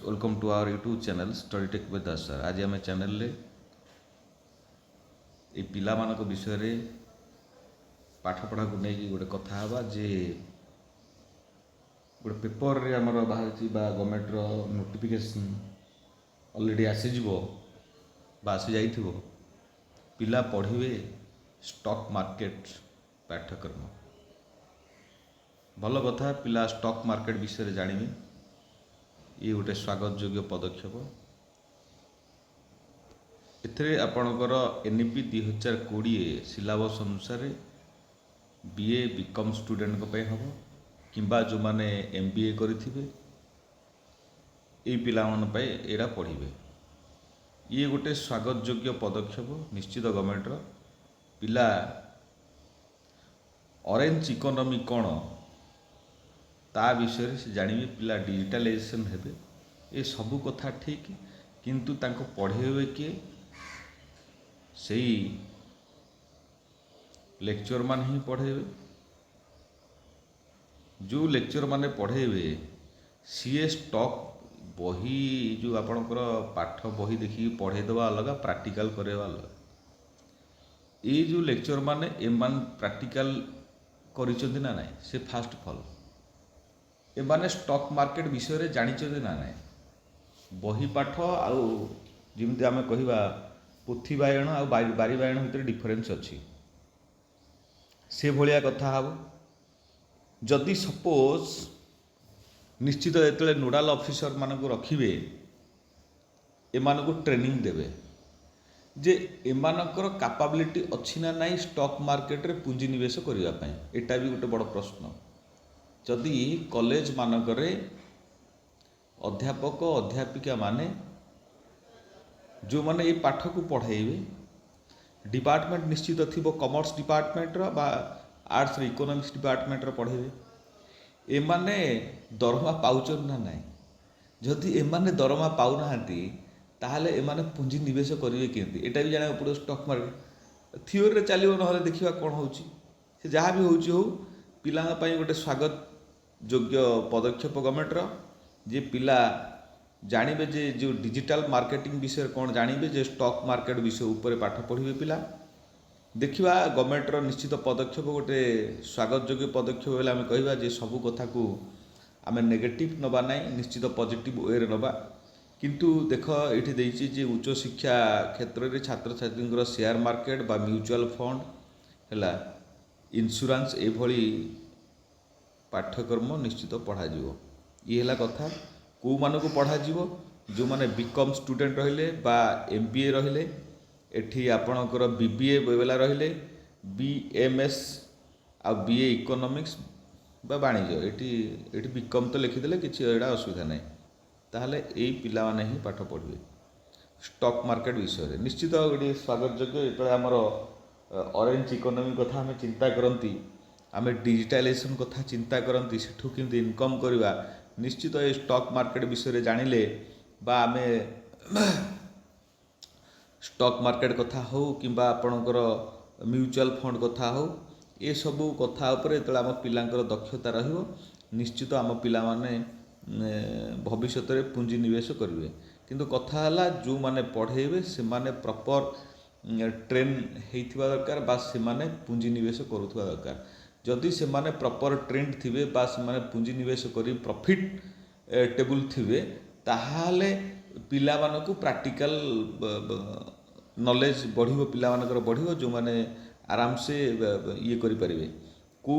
Welcome to our YouTube channel study tech with sir. आज आम channel रे ये पिला मानक विषय रे पाठ पढ़ा को नहीं गोटे कथा हवा जे गोटे पेपर रे हमर बाहर बा गवर्नमेंट रो नोटिफिकेशन ऑलरेडी आसीजिवो बा आसी जाइथिवो पिला पढ़िवे स्टॉक मार्केट पाठ्यक्रम। भल कथा पिला स्टॉक मार्केट विषय रे जानिबे। ये गोटे स्वागत योग्य पदक्षेप। एथिरे आपणकर एनईपी 2020 सिलेबस अनुसार बीए बीकॉम स्टूडेंट को हम किंबा जो माने एमबीए करिथिबे ए पिला मन पे एरा पढ़िबे। ये गोटे स्वागत योग्य पदक्षेप निश्चित गवर्नमेंट रो। पिला ऑरेंज इकोनॉमी कौन ता विषय से जानिबे। पिला डिजिटलाइजेशन हेबे ये सबू कथा ठीक, किंतु तांको पढ़ेबे किए सही लेक्चर मान ही पढ़ेबे। जो लेक्चर माने पढ़ेबे सीए स्टॉक बही जो आपणकर पाठ बही देखी पढ़े देवा अलग, प्रैक्टिकल करेवा अलग। ये जो लेक्चर माने एमान प्रैक्टिकल करिसंती ना नहीं से फास्ट फॉल एमाने स्टॉक मार्केट विषय रे जानिचंती ना नहीं। बही पाठ आउ जिमती आमे कहिबा पोथी बायण आ बारी बायण भितर डिफरेंस अछि से भलिया कथा हबो। जदि सपोज निश्चित जेतले नोडाल ऑफिसर मानक रखिबे एमानकु ट्रेनिंग देबे जे एमानकर कैपेबिलिटी अछि ना नाही स्टॉक मार्केट रे पुंजी निवेश करिया पय। एटा भी गोटे बड़ प्रश्न। जदि कॉलेज मानकरे अध्यापक अध्यापिका माने जो माने ये पाठ को पढ़ाइबे डिपार्टमेंट निश्चित थिबो कॉमर्स डिपार्टमेंट रो बा आर्ट्स रे इकोनॉमिक्स डिपार्टमेंट रो पढ़ाइबे। ए माने दरमा पाउचन ना नाही। जदि ए माने दरमा पाउ नाहंती ताहले ए माने पुंजी निवेश करिवे केंती एटा भी जाने पड़ो। स्टॉक मार्केट थियोरी रे चलिबो नहले देखिबा कोन होउची से जहाँ भी होउची हो पिला पई गोटे स्वागत योग्य पदक्षेप गवर्नमेंट रो। जे पिला जानिबे जे जो डिजिटल मार्केटिंग विषय कौन जानिबे जे स्टॉक मार्केट विषय ऊपर पाठ पढ़िबे पिला देखिबा। गवर्नमेंट रो निश्चित पदक्षेप गोटे स्वागत योग्य पदक्षेप बेले आमे कहिबा जे सबु कथा को आमे नेगेटिव नबा नाही, निश्चित पॉजिटिव वे रे नबा। किंतु देख एठी देइछि जे उच्च शिक्षा क्षेत्र रे छात्र छात्री शेयर मार्केट बा म्यूचुअल फंड हैला इंश्योरेंस ए भली पाठ्यक्रम निश्चित पढ़ा जीवो। ये है कथा को मानक पढ़ा जीवो जो माने बीकॉम स्टूडेंट रहिले बा एमबीए रहिले एठी आपणकर बीबीए बेला रहिले बीएमएस आ बीए इकोनॉमिक्स बा वाणिज्य एठी बीकॉम तो लिखिदेले किछि एडा असुविधा नाही। ताहले एई पिला माने ही पाठ पढ़िबे स्टॉक मार्केट विषय रे। निश्चित गोटे स्वागत योग्य जेतले हमर ऑरेंज इकोनॉमी कथा हमें चिंता करती, आमे डिजिटलाइजेशन कथा चिंता करती सेठू किंतु इनकम करवा। निश्चित ये स्टॉक मार्केट विषय रे जानिले बा आमे स्टॉक मार्केट कथा हो किंबा आपणकर म्यूचुअल फंड कथा हो ये सबू कथा उपरे जेतले आम पिलांकर दक्षता रहिबो निश्चित आम पिला माने भविष्य रे पुंजी निवेश करिवे। किंतु कथा हला जो माने पढ़ेबे से माने प्रॉपर ट्रेन हेइथिबा दरकार बा से माने पुंजी निवेश करूथबा दरकार। जदि से माने प्रॉपर ट्रेंड थिबे बा से माने पुंजी निवेश करी प्रॉफिट टेबल थिबे ताहाले पिला मानकु प्रैक्टिकल नॉलेज बढ़िबो, पिला मानकर बढ़िबो जो माने आराम से ये करि परिबे। को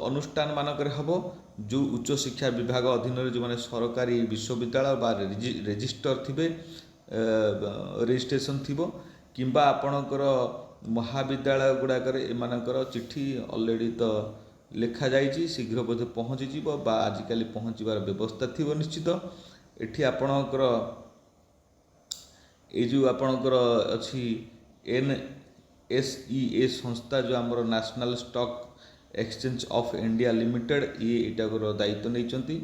अनुष्ठान मानकर हबो जो उच्च शिक्षा विभाग अधीन रे जो माने सरकारी विश्वविद्यालय बा रजिस्टर थिबे रजिस्ट्रेशन थिबो किंबा आपणकर महाविद्यालय गुड़ाकर एमानकर चिट्ठी ऑलरेडी तो लिखा जाइए शीघ्र बोधे पहुँची जीव बा आजिकल पहुँचबार व्यवस्था थी। निश्चित एठी आपणकर ये जो आपणकर अच्छी NSEA संस्था जो आमर national stock exchange of India limited ये इटाकर दायित्व नहीं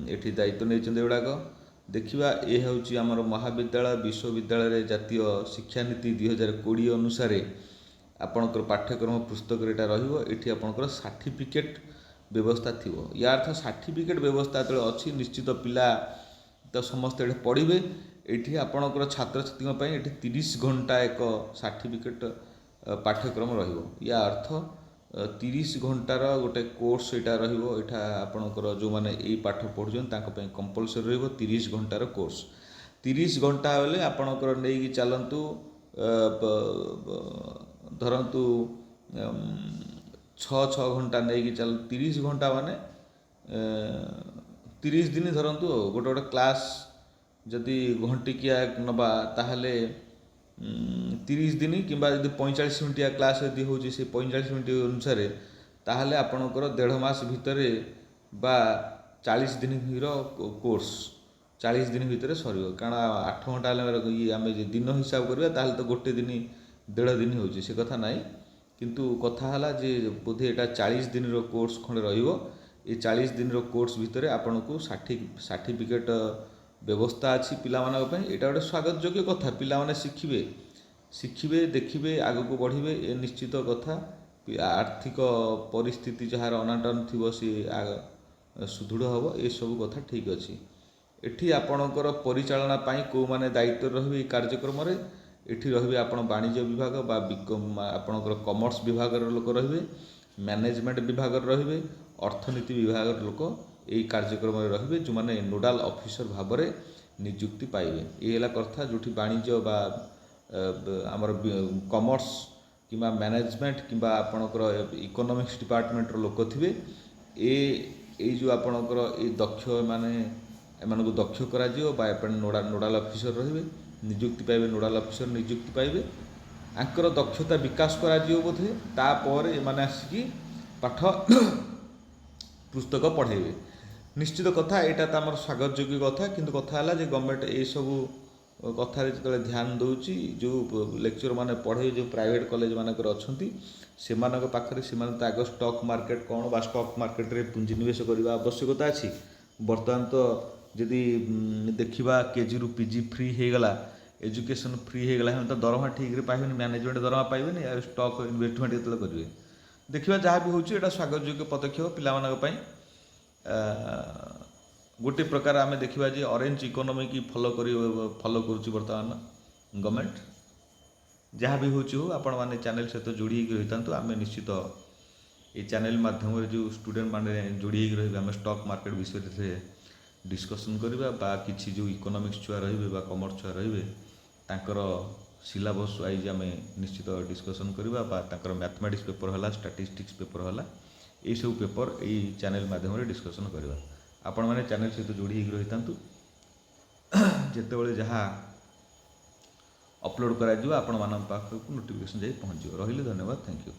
एठी दायित्व नहीं गुड़ाक देखिबा। ये हूँ आमर महाविद्यालय विश्वविद्यालय जातीय शिक्षा नीति 2020 अनुसार आपणकर पाठ्यक्रम पुस्तक एटा रहिबो। एठी आपणकर सर्टिफिकेट व्यवस्था थिबो। या अर्थ सर्टिफिकेट व्यवस्था तो अच्छी निश्चित पिला ତ ସମସ୍ତେ ଏଠି ପଢ଼ିବେ। ଏଇଠି ଆପଣଙ୍କର ଛାତ୍ରଛାତ୍ରୀଙ୍କ ପାଇଁ ଏଠି 30 ଘଣ୍ଟା ଏକ ସାର୍ଟିଫିକେଟ୍ ପାଠ୍ୟକ୍ରମ ରହିବ। ୟା ଅର୍ଥ 30 ଘଣ୍ଟାର ଗୋଟେ କୋର୍ସ ଏଇଟା ରହିବ। ଏଇଟା ଆପଣଙ୍କର ଯେଉଁମାନେ ଏଇ ପାଠ ପଢ଼ୁଛନ୍ତି ତାଙ୍କ ପାଇଁ କମ୍ପଲସରି ରହିବ 30 ଘଣ୍ଟାର କୋର୍ସ। 30 ଘଣ୍ଟା ହେଲେ ଆପଣଙ୍କର ନେଇକି ଚାଲନ୍ତୁ, ଧରନ୍ତୁ 6 ଘଣ୍ଟା ନେଇକି ଚାଲ, 30 ଘଣ୍ଟା ମାନେ 30 ଦିନ ଧରନ୍ତୁ। ଗୋଟେ ଗୋଟେ କ୍ଲାସ୍ ଯଦି ଘଣ୍ଟିକିଆ ନେବା ତାହେଲେ 30 ଦିନ, କିମ୍ବା ଯଦି 45 ମିନିଟିଆ କ୍ଲାସ୍ ଯଦି ହେଉଛି ସେ 45 ମିନିଟ୍ ଅନୁସାରେ, ତାହେଲେ ଆପଣଙ୍କର 1.5 ମାସ ଭିତରେ ବା 40 ଦିନର କୋର୍ସ 40 ଦିନ ଭିତରେ ସରିବ। କାରଣ 8 ଘଣ୍ଟା ହେଲେ ଆମେ ଯଦି ଦିନ ହିସାବ କରିବା ତାହେଲେ ତ ଗୋଟେ ଦିନ 1.5 ଦିନ ହେଉଛି, ସେ କଥା ନାହିଁ। କିନ୍ତୁ କଥା ହେଲା ଯେ ବୋଧେ ଏଇଟା 40 ଦିନର କୋର୍ସ ଖଣ୍ଡେ ରହିବ। ଏ 40 ଦିନର କୋର୍ସ ଭିତରେ ଆପଣଙ୍କୁ ସାର୍ଟିଫିକେଟ୍ ବ୍ୟବସ୍ଥା ଅଛି ପିଲାମାନଙ୍କ ପାଇଁ। ଏଇଟା ଗୋଟେ ସ୍ୱାଗତ ଯୋଗ୍ୟ କଥା। ପିଲାମାନେ ଶିଖିବେ ଦେଖିବେ ଆଗକୁ ବଢ଼ିବେ, ଏ ନିଶ୍ଚିତ କଥା। ଆର୍ଥିକ ପରିସ୍ଥିତି ଯାହାର ଅନାଟନ ଥିବ ସିଏ ସୁଦୃଢ଼ ହେବ, ଏସବୁ କଥା ଠିକ୍ ଅଛି। ଏଠି ଆପଣଙ୍କର ପରିଚାଳନା ପାଇଁ କେଉଁମାନେ ଦାୟିତ୍ୱରେ ରହିବେ এই କାର୍ଯ୍ୟକ୍ରମରେ? ଏଠି ରହିବେ ଆପଣ ବାଣିଜ୍ୟ ବିଭାଗ ବା ଆପଣଙ୍କର କମର୍ସ ବିଭାଗର ଲୋକ ରହିବେ, ମ୍ୟାନେଜମେଣ୍ଟ ବିଭାଗର ରହିବେ, ଅର୍ଥନୀତି ବିଭାଗର ଲୋକ এই କାର୍ଯ୍ୟକ୍ରମରେ ରହିବେ, ଯେଉଁମାନେ ନୋଡାଲ ଅଫିସର ଭାବରେ ନିଯୁକ୍ତି ପାଇବେ। ଏ ହେଲା କଥା। ଯେଉଁଠି ବାଣିଜ୍ୟ ବା ଆମର କମର୍ସ କିମ୍ବା ମ୍ୟାନେଜମେଣ୍ଟ କିମ୍ବା ଆପଣଙ୍କର ଇକୋନୋମିକ୍ସ ଡିପାର୍ଟମେଣ୍ଟର ଲୋକ ଥିବେ, ଏଇ ଯେଉଁ ଆପଣଙ୍କର ଏଇ ଏମାନଙ୍କୁ ଦକ୍ଷ କରାଯିବ ବା ନୋଡାଲ ଅଫିସର ରହିବେ, ନିଯୁକ୍ତି ପାଇବେ। ନୋଡାଲ ଅଫିସର ନିଯୁକ୍ତି ପାଇବେ, ଆଙ୍କର ଦକ୍ଷତା ବିକାଶ କରାଯିବ ବୋଧେ। ତାପରେ ଏମାନେ ଆସିକି ପାଠ ପୁସ୍ତକ ପଢ଼େଇବେ। ନିଶ୍ଚିତ କଥା, ଏଇଟା ତ ଆମର ସ୍ୱାଗତ ଯୋଗ୍ୟ କଥା। କିନ୍ତୁ କଥା ହେଲା ଯେ ଗଭର୍ଣ୍ଣମେଣ୍ଟ ଏଇସବୁ କଥାରେ ଯେତେବେଳେ ଧ୍ୟାନ ଦେଉଛି, ଯେଉଁ ଲେକ୍ଚର ମାନେ ପଢ଼େଇ ଯେଉଁ ପ୍ରାଇଭେଟ୍ କଲେଜ ମାନଙ୍କରେ ଅଛନ୍ତି ସେମାନଙ୍କ ପାଖରେ, ସେମାନେ ତ ଆଗ ଷ୍ଟକ୍ ମାର୍କେଟ କ'ଣ ବା ଷ୍ଟକ୍ ମାର୍କେଟରେ ପୁଞ୍ଜିନିବେଶ କରିବା ଆବଶ୍ୟକତା ଅଛି। ବର୍ତ୍ତମାନ ତ ଯଦି ଦେଖିବା କେଜିରୁ ପିଜି ଫ୍ରି ହେଇଗଲା, ଏଜୁକେସନ୍ ଫ୍ରି ହେଇଗଲା, ସେମାନେ ତ ଦରମା ଠିକ୍ରେ ପାଇବେନି, ମ୍ୟାନେଜମେଣ୍ଟ ଦରମା ପାଇବେନି, ଆଉ ଷ୍ଟକ୍ ଇନଭେଷ୍ଟମେଣ୍ଟ ଯେତେବେଳେ କରିବେ। ଦେଖିବା ଯାହା ବି ହେଉଛି ଏଇଟା ସ୍ୱାଗତ ଯୋଗ୍ୟ ପଦକ୍ଷେପ ପିଲାମାନଙ୍କ ପାଇଁ। ଗୋଟେ ପ୍ରକାର ଆମେ ଦେଖିବା ଯେ ଅରେଞ୍ଜ ଇକୋନୋମିକି ଫଲୋ କରୁଛି ବର୍ତ୍ତମାନ ଗଭର୍ଣ୍ଣମେଣ୍ଟ। ଯାହା ବି ହେଉଛି ହଉ, ଆପଣମାନେ ଚ୍ୟାନେଲ୍ ସହିତ ଯୋଡ଼ି ହେଇକି ରହିଥାନ୍ତୁ। ଆମେ ନିଶ୍ଚିତ এই ଚ୍ୟାନେଲ୍ ମାଧ୍ୟମରେ ଯେଉଁ ଷ୍ଟୁଡେଣ୍ଟ ମାନେ ଯୋଡ଼ି ହେଇକି ରହିବେ, ଆମେ ଷ୍ଟକ୍ ମାର୍କେଟ ବିଷୟରେ ଡିସ୍କସନ୍ କରିବା, ବା କିଛି ଯେଉଁ ଇକୋନୋମିକ୍ସ ଛୁଆ ରହିବେ ବା କମର୍ସ ଛୁଆ ରହିବେ ତାଙ୍କର ସିଲାବସ୍ ୱାଇଜ୍ ଆମେ ନିଶ୍ଚିତ ଡିସ୍କସନ୍ କରିବା, ବା ତାଙ୍କର ମ୍ୟାଥମେଟିକ୍ସ ପେପର୍ ହେଲା, ଷ୍ଟାଟିଷ୍ଟିକ୍ସ ପେପର୍ ହେଲା, ଏଇସବୁ ପେପର୍ ଏଇ ଚ୍ୟାନେଲ୍ ମାଧ୍ୟମରେ ଡିସ୍କସନ୍ କରିବା। ଆପଣମାନେ ଚ୍ୟାନେଲ୍ ସହିତ ଯୋଡ଼ି ହେଇକି ରହିଥାନ୍ତୁ। ଯେତେବେଳେ ଯାହା ଅପଲୋଡ଼ କରାଯିବ ଆପଣମାନଙ୍କ ପାଖକୁ ନୋଟିଫିକେସନ୍ ଯାଇ ପହଞ୍ଚିବ। ରହିଲେ ଧନ୍ୟବାଦ, ଥ୍ୟାଙ୍କ ୟୁ।